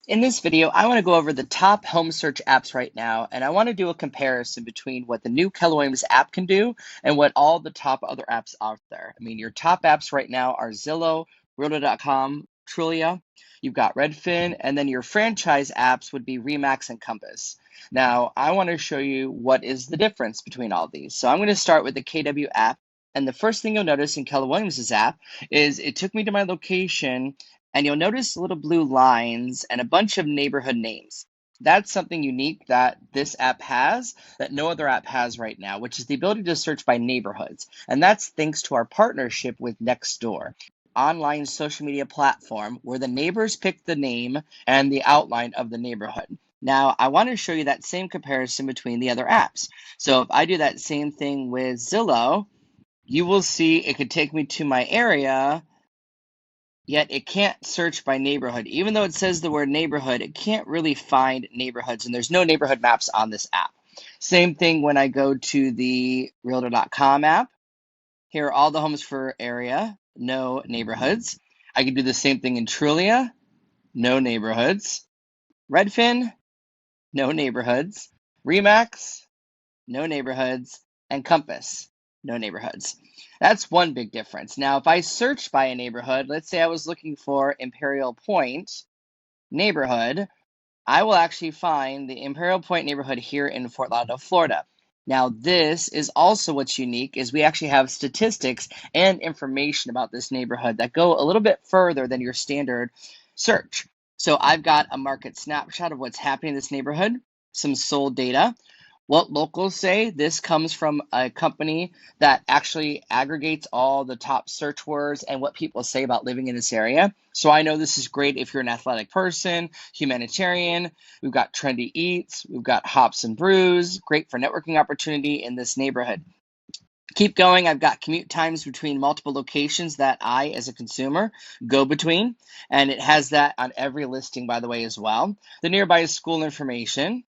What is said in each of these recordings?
In this video, I want to go over the top home search apps right now, and I want to do a comparison between what the new Keller Williams app can do and what all the top other apps out there. I mean, your top apps right now are Zillow, Realtor.com, Trulia, you've got Redfin, and then your franchise apps would be Remax and Compass. Now, I want to show you what is the difference between all these. So I'm going to start with the KW app. And the first thing you'll notice in Keller Williams' app is it took me to my location, and you'll notice little blue lines and a bunch of neighborhood names. That's something unique that this app has that no other app has right now, which is the ability to search by neighborhoods. And that's thanks to our partnership with Nextdoor, online social media platform where the neighbors pick the name and the outline of the neighborhood. Now, I want to show you that same comparison between the other apps. So if I do that same thing with Zillow, you will see it could take me to my area, yet it can't search by neighborhood. Even though it says the word neighborhood, it can't really find neighborhoods, and there's no neighborhood maps on this app. Same thing when I go to the Realtor.com app. Here are all the homes for area, no neighborhoods. I can do the same thing in Trulia, no neighborhoods. Redfin, no neighborhoods. Remax, no neighborhoods. And Compass, no neighborhoods. That's one big difference. Now, if I search by a neighborhood, let's say I was looking for Imperial Point neighborhood, I will actually find the Imperial Point neighborhood here in Fort Lauderdale, Florida. Now, this is also what's unique is we actually have statistics and information about this neighborhood that go a little bit further than your standard search. So I've got a market snapshot of what's happening in this neighborhood, some sold data, what locals say. This comes from a company that actually aggregates all the top search words and what people say about living in this area. So I know this is great if you're an athletic person, humanitarian. We've got trendy eats, we've got hops and brews, great for networking opportunity in this neighborhood. Keep going. I've got commute times between multiple locations that I, as a consumer, go between. And it has that on every listing, by the way, as well. The nearby school information.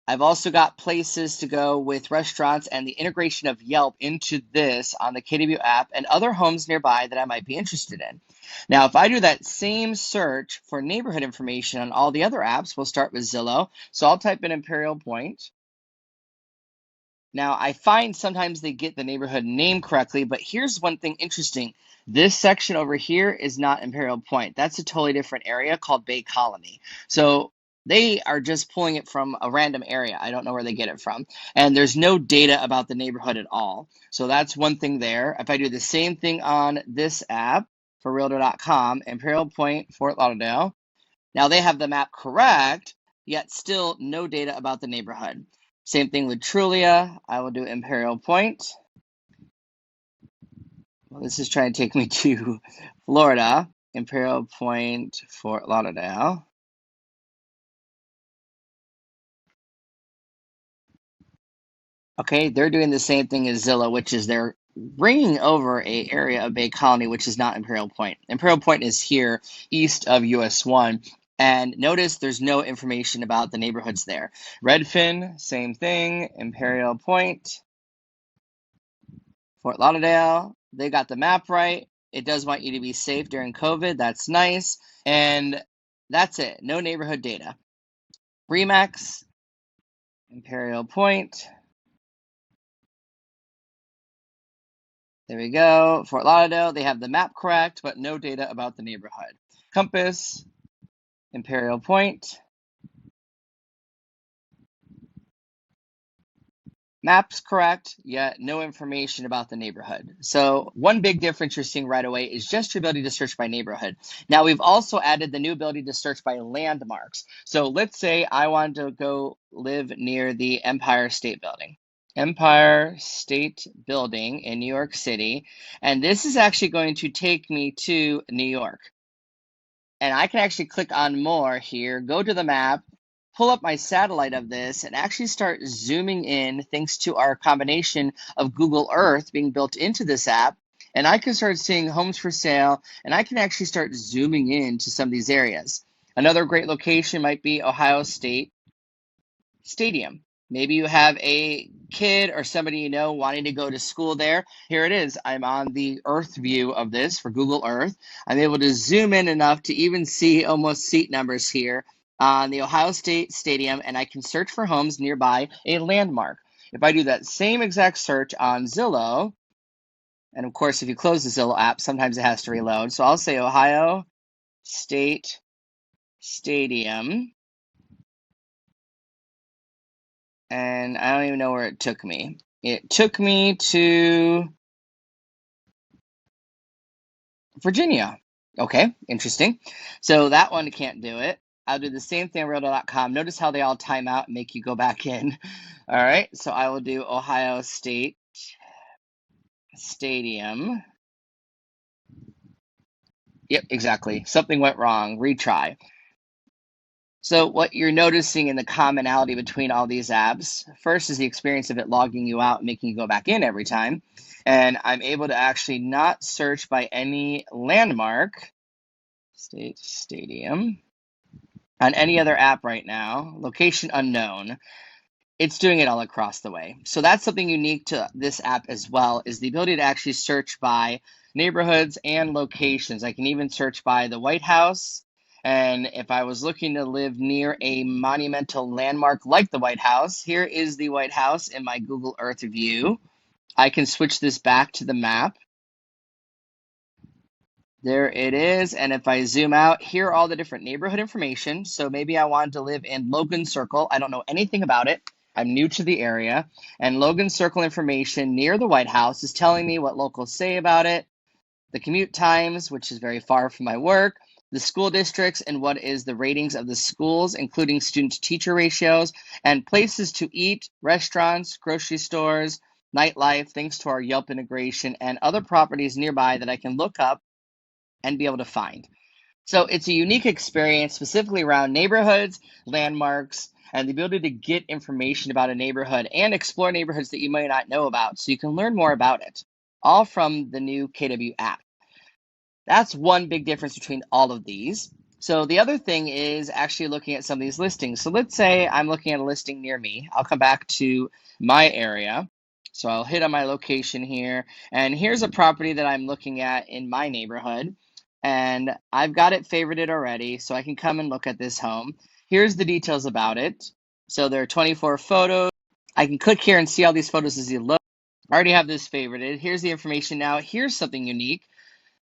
I've also got places to go with restaurants and the integration of Yelp into this on the KW app and other homes nearby that I might be interested in. Now, if I do that same search for neighborhood information on all the other apps, we'll start with Zillow. So I'll type in Imperial Point. Now, I find sometimes they get the neighborhood name correctly, but here's one thing interesting. This section over here is not Imperial Point. That's a totally different area called Bay Colony. So they are just pulling it from a random area. I don't know where they get it from. And there's no data about the neighborhood at all. So that's one thing there. If I do the same thing on this app for Realtor.com, Imperial Point, Fort Lauderdale, now they have the map correct, yet still no data about the neighborhood. Same thing with Trulia. I will do Imperial Point. Well, this is trying to take me to Florida. Imperial Point, Fort Lauderdale. Okay, they're doing the same thing as Zillow, which is they're bringing over a area of Bay Colony, which is not Imperial Point. Imperial Point is here east of US 1. And notice there's no information about the neighborhoods there. Redfin, same thing. Imperial Point, Fort Lauderdale, they got the map right. It does want you to be safe during COVID. That's nice. And that's it. No neighborhood data. Remax, Imperial Point. There we go. Fort Lauderdale, they have the map correct, but no data about the neighborhood. Compass, Imperial Point. Maps correct, yet no information about the neighborhood. So one big difference you're seeing right away is just your ability to search by neighborhood. Now we've also added the new ability to search by landmarks. So let's say I wanted to go live near the Empire State Building. Empire State Building in New York City. And this is actually going to take me to New York. And I can actually click on more here, go to the map, pull up my satellite of this, and actually start zooming in thanks to our combination of Google Earth being built into this app. And I can start seeing homes for sale, and I can actually start zooming in to some of these areas. Another great location might be Ohio State Stadium. Maybe you have a kid or somebody you know wanting to go to school there. Here it is. I'm on the Earth view of this for Google Earth. I'm able to zoom in enough to even see almost seat numbers here on the Ohio State Stadium, and I can search for homes nearby a landmark. If I do that same exact search on Zillow, and of course, if you close the Zillow app, sometimes it has to reload. So I'll say Ohio State Stadium, and I don't even know where it took me. It took me to Virginia. Okay, interesting. So that one can't do it. I'll do the same thing on Realtor.com. Notice how they all time out and make you go back in. All right, so I will do Ohio State Stadium. Yep, exactly. Something went wrong. Retry. So what you're noticing in the commonality between all these apps, first is the experience of it logging you out and making you go back in every time. And I'm able to actually not search by any landmark, State Stadium, on any other app right now, location unknown. It's doing it all across the way. So that's something unique to this app as well, is the ability to actually search by neighborhoods and locations. I can even search by the White House. And if I was looking to live near a monumental landmark like the White House, here is the White House in my Google Earth view. I can switch this back to the map. There it is. And if I zoom out, here are all the different neighborhood information. So maybe I wanted to live in Logan Circle. I don't know anything about it. I'm new to the area. And Logan Circle information near the White House is telling me what locals say about it, the commute times, which is very far from my work, the school districts, and what is the ratings of the schools, including student-to-teacher ratios, and places to eat, restaurants, grocery stores, nightlife, thanks to our Yelp integration, and other properties nearby that I can look up and be able to find. So it's a unique experience specifically around neighborhoods, landmarks, and the ability to get information about a neighborhood and explore neighborhoods that you might not know about so you can learn more about it, all from the new KW app. That's one big difference between all of these. So the other thing is actually looking at some of these listings. So let's say I'm looking at a listing near me. I'll come back to my area. So I'll hit on my location here, and here's a property that I'm looking at in my neighborhood, and I've got it favorited already, so I can come and look at this home. Here's the details about it. So there are 24 photos. I can click here and see all these photos as you look. I already have this favorited. Here's the information now. Here's something unique.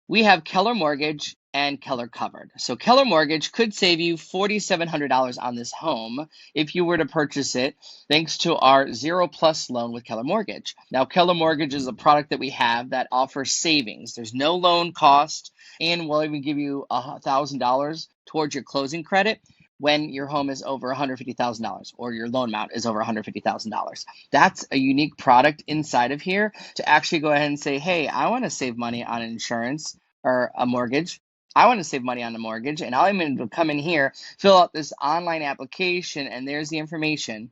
We have Keller Mortgage and Keller Covered. So Keller Mortgage could save you $4,700 on this home if you were to purchase it, thanks to our 0+ loan with Keller Mortgage. Now, Keller Mortgage is a product that we have that offers savings. There's no loan cost, and we'll even give you $1,000 towards your closing credit when your home is over $150,000 or your loan amount is over $150,000. That's a unique product inside of here to actually go ahead and say, hey, I want to save money on insurance or a mortgage. I want to save money on a mortgage, and I'm going to come in here, fill out this online application, and there's the information.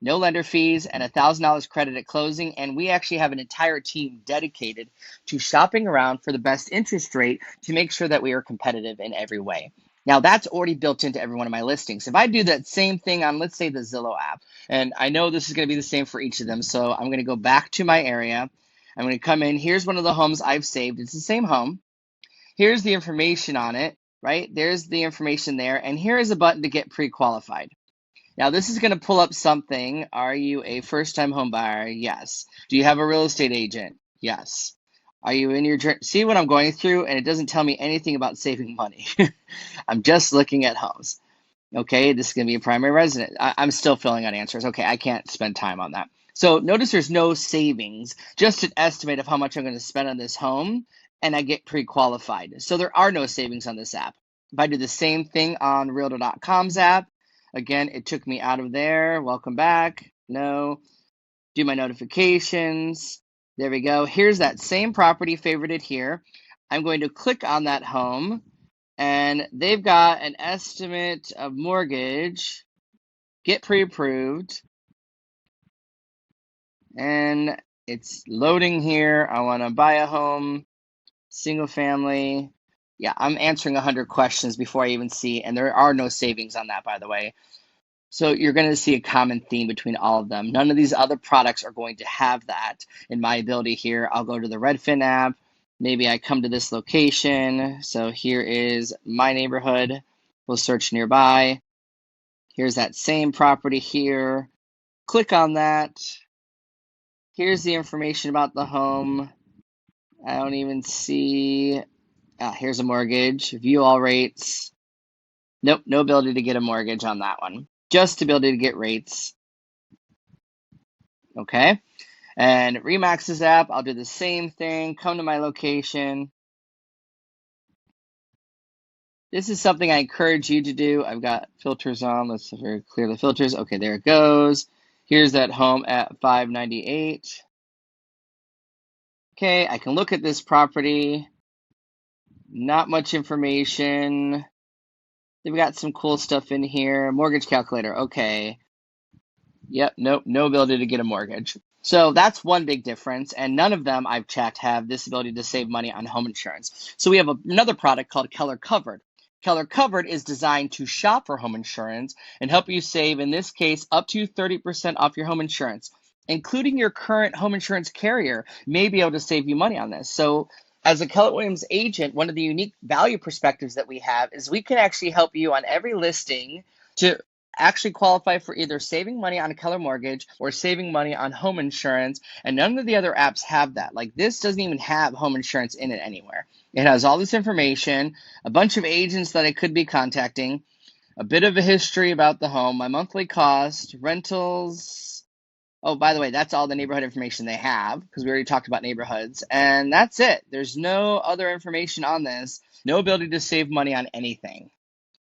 No lender fees and $1,000 credit at closing. And we actually have an entire team dedicated to shopping around for the best interest rate to make sure that we are competitive in every way. Now, that's already built into every one of my listings. If I do that same thing on, let's say, the Zillow app, and I know this is going to be the same for each of them, so I'm going to go back to my area. I'm going to come in. Here's one of the homes I've saved. It's the same home. Here's the information on it, right? There's the information there. And here is a button to get pre-qualified. Now, this is going to pull up something. Are you a first-time home buyer? Yes. Do you have a real estate agent? Yes. Are you in your journey? See what I'm going through? And it doesn't tell me anything about saving money. I'm just looking at homes. Okay, this is going to be a primary resident. I'm still filling out answers. Okay, I can't spend time on that. So notice there's no savings, just an estimate of how much I'm going to spend on this home, and I get pre-qualified. So there are no savings on this app. If I do the same thing on Realtor.com's app, again, it took me out of there. Welcome back. No. Do my notifications. There we go. Here's that same property favorited here. I'm going to click on that home, and they've got an estimate of mortgage, get pre-approved, and it's loading here. I want to buy a home, single family. Yeah, I'm answering 100 questions before I even see, and there are no savings on that, by the way. So you're going to see a common theme between all of them. None of these other products are going to have that. In my ability here, I'll go to the Redfin app. Maybe I come to this location. So here is my neighborhood. We'll search nearby. Here's that same property here. Click on that. Here's the information about the home. I don't even see. Here's a mortgage. View all rates. Nope, no ability to get a mortgage on that one. Just ability to get rates. Okay. And Remax's app, I'll do the same thing. Come to my location. This is something I encourage you to do. I've got filters on. Let's very clear the filters. Okay, there it goes. Here's that home at 598. Okay, I can look at this property. Not much information. They've got some cool stuff in here. Mortgage calculator. Okay. Yep, nope, no ability to get a mortgage. So that's one big difference, and none of them I've checked have this ability to save money on home insurance. So we have another product called Keller Covered. Keller Covered is designed to shop for home insurance and help you save, in this case, up to 30% off your home insurance, including your current home insurance carrier may be able to save you money on this. So as a Keller Williams agent, one of the unique value perspectives that we have is we can actually help you on every listing to actually qualify for either saving money on a Keller mortgage or saving money on home insurance. And none of the other apps have that. Like this doesn't even have home insurance in it anywhere. It has all this information, a bunch of agents that I could be contacting, a bit of a history about the home, my monthly cost, rentals. Oh, by the way, that's all the neighborhood information they have because we already talked about neighborhoods. And that's it. There's no other information on this, no ability to save money on anything,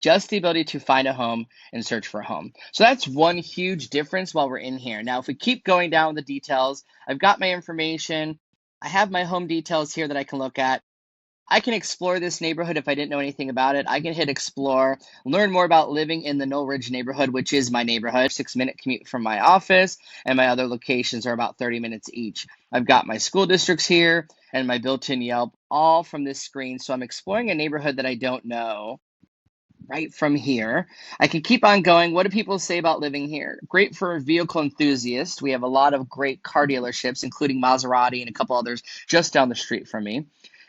just the ability to find a home and search for a home. So that's one huge difference while we're in here. Now, if we keep going down the details, I've got my information. I have my home details here that I can look at. I can explore this neighborhood if I didn't know anything about it. I can hit explore, learn more about living in the Knoll Ridge neighborhood, which is my neighborhood, 6-minute commute from my office, and my other locations are about 30 minutes each. I've got my school districts here and my built-in Yelp all from this screen. So I'm exploring a neighborhood that I don't know right from here. I can keep on going. What do people say about living here? Great for vehicle enthusiasts. We have a lot of great car dealerships, including Maserati and a couple others just down the street from me.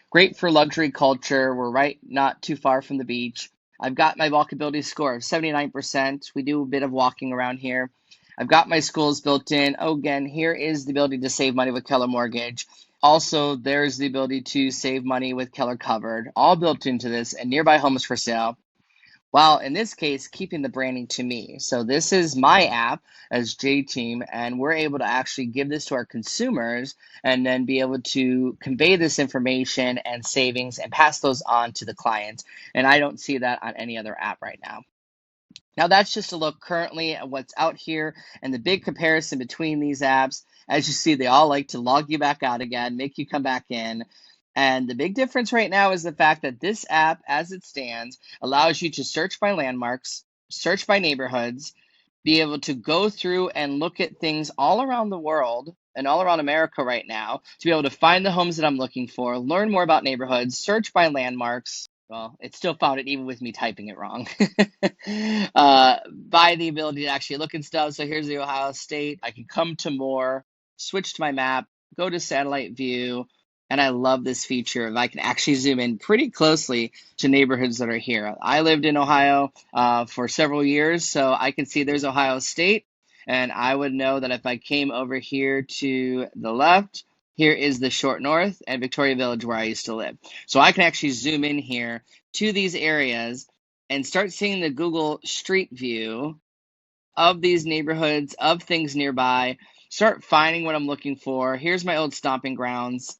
Great for luxury culture. We're right not too far from the beach. I've got my walkability score of 79%. We do a bit of walking around here. I've got my schools built in. Oh, again, here is the ability to save money with Keller Mortgage. Also, there's the ability to save money with Keller Covered, all built into this, and nearby homes for sale. Well, in this case, keeping the branding to me. So this is my app as J Team, and we're able to actually give this to our consumers and then be able to convey this information and savings and pass those on to the clients. And I don't see that on any other app right now. Now that's just a look currently at what's out here and the big comparison between these apps. As you see, they all like to log you back out again, make you come back in. And the big difference right now is the fact that this app, as it stands, allows you to search by landmarks, search by neighborhoods, be able to go through and look at things all around the world and all around America right now to be able to find the homes that I'm looking for, learn more about neighborhoods, search by landmarks. Well, it still found it even with me typing it wrong. By the ability to actually look at stuff. So here's the Ohio State. I can come to more, switch to my map, go to satellite view, and I love this feature of I can actually zoom in pretty closely to neighborhoods that are here. I lived in Ohio for several years, so I can see there's Ohio State, and I would know that if I came over here to the left, here is the short north and Victoria Village where I used to live. So I can actually zoom in here to these areas and start seeing the Google Street View of these neighborhoods, of things nearby, start finding what I'm looking for. Here's my old stomping grounds,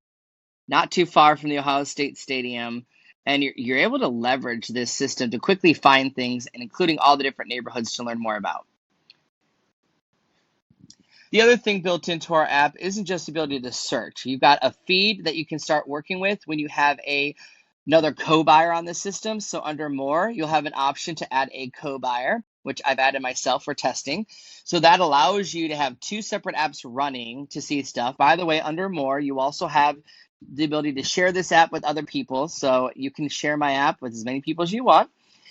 not too far from the Ohio State Stadium. And you're able to leverage this system to quickly find things, and including all the different neighborhoods to learn more about. The other thing built into our app isn't just the ability to search. You've got a feed that you can start working with when you have another co-buyer on the system. So under more, you'll have an option to add a co-buyer, which I've added myself for testing. So that allows you to have two separate apps running to see stuff. By the way, under more, you also have the ability to share this app with other people. So you can share my app with as many people as you want.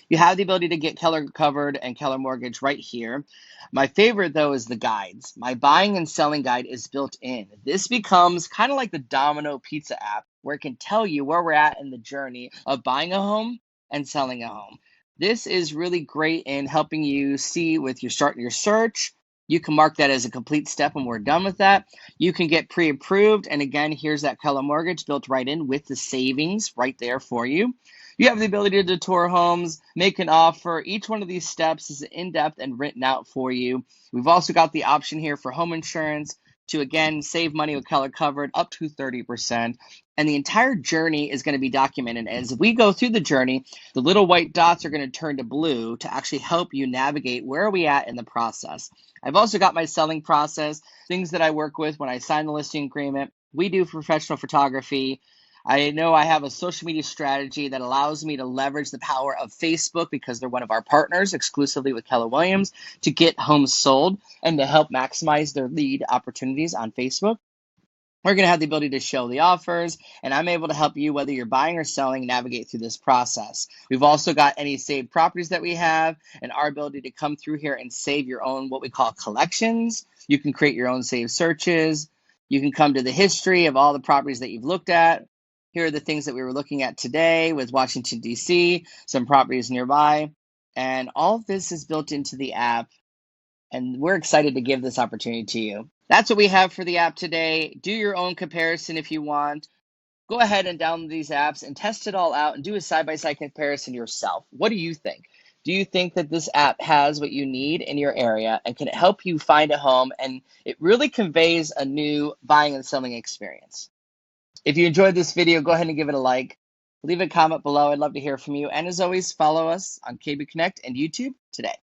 You have the ability to get Keller Covered and Keller Mortgage right here. My favorite, though, is the guides. My buying and selling guide is built in. This becomes kind of like the Domino Pizza app, where it can tell you where we're at in the journey of buying a home and selling a home. This is really great in helping you see with your starting your search. You can mark that as a complete step when we're done with that. You can get pre-approved. And again, here's that Keller Mortgage built right in with the savings right there for you. You have the ability to tour homes, make an offer. Each one of these steps is in-depth and written out for you. We've also got the option here for home insurance to, again, save money with Keller Covered up to 30%. And the entire journey is going to be documented. As we go through the journey, the little white dots are going to turn to blue to actually help you navigate where are we at in the process. I've also got my selling process, things that I work with when I sign the listing agreement. We do professional photography. I know I have a social media strategy that allows me to leverage the power of Facebook because they're one of our partners exclusively with Keller Williams to get homes sold and to help maximize their lead opportunities on Facebook. We're going to have the ability to show the offers, and I'm able to help you, whether you're buying or selling, navigate through this process. We've also got any saved properties that we have and our ability to come through here and save your own, what we call collections. You can create your own saved searches. You can come to the history of all the properties that you've looked at. Here are the things that we were looking at today with Washington, D.C., some properties nearby. And all of this is built into the app, and we're excited to give this opportunity to you. That's what we have for the app today. Do your own comparison if you want. Go ahead and download these apps and test it all out and do a side-by-side comparison yourself. What do you think? Do you think that this app has what you need in your area and can help you find a home, and it really conveys a new buying and selling experience? If you enjoyed this video, go ahead and give it a like. Leave a comment below. I'd love to hear from you. And as always, follow us on KB Connect and YouTube today.